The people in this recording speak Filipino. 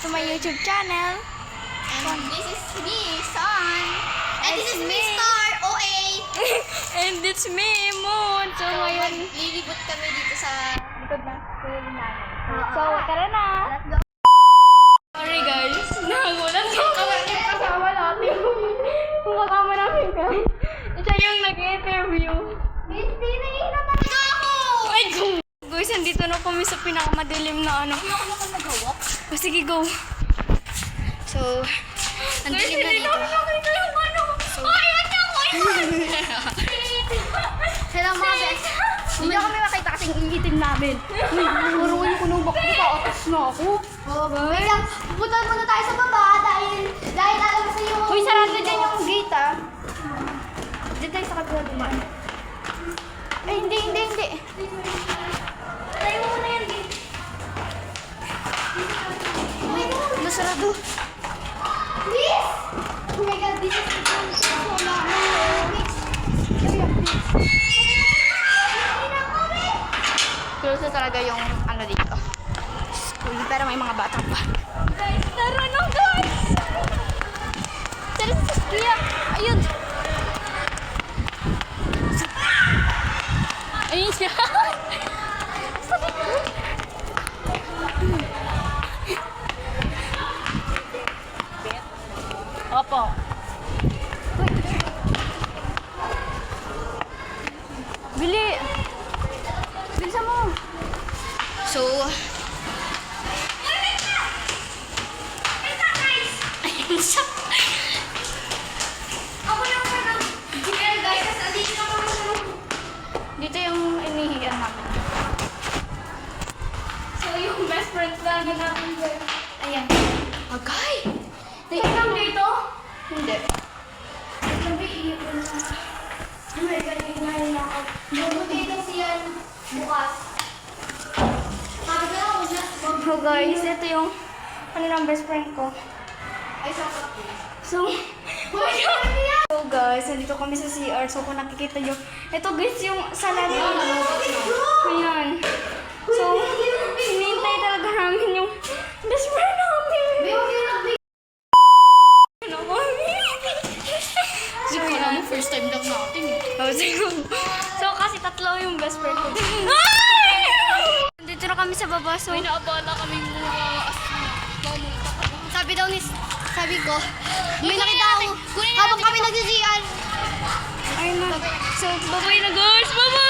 to my YouTube channel. And this is me, Son. And this is me, me. Star, OA. And it's me, Moon. So, ngayon, Lilibot kami dito sa likod ng school namin. so, tara na. Let's go. Sorry guys, nagulat yung kasama natin. Yung kasama namin guys. Siya yung nag-interview. Hindi, nahihirap ako. Ay, go! Guys, nandito na kami sa pinakamadilim na ano. Ano ako nag-walk? Oh, sige, go. So, ang Guys, dilim na hindi dito. namin nakita yung ano. Ay, ano ako? Hello mga best. Hindi kami makita kasing iitim namin. Puro yung punong bako sa otas na ako. Wait lang, pupunta muna tayo sa baba dahil alam sa iyo. Uy, sarado dyan yung gate ah. Diyan tayo sa kabila dumaan. Ay, hindi. Tayo muna yan gate. Oh my God, nasarado. Please! Oh my God, this is the place. So Close na talaga yung ano dito. School, pero may mga bata pa. Guys, tara na guys! Tara sa sasakyan. Ayun. Ayun siya. Opo. Bili. Bilisan mo. So, Ayun siya. ako lang pa na. Guys, kasi dito na kami sa Dito yung inihiyan namin. So, yung best friends lagi natin dyan. Ayan. Agay! Tingin lang dito? Hindi. Sabi, iipon na. Oh my God, ngayon ako. Bubuti ito siyan bukas. Sabi na ako dyan. So guys, ito yung ano ng best friend ko. Ay, sakot. So, so guys, nandito kami sa CR. So kung nakikita nyo, ito guys yung salamin. Ayan. So, hinihintay talaga namin yung best friend namin. Ano kami? Siguro mo, first time lang natin eh. Oh, siguro. So, kasi tatlo yung best friend ko. Ay! Nandito na kami sa baba. So, May naabala kaming mga sabi ko, may nakita ako habang kami nag-GR. ayun na. So, bye-bye na guys. Bye-bye!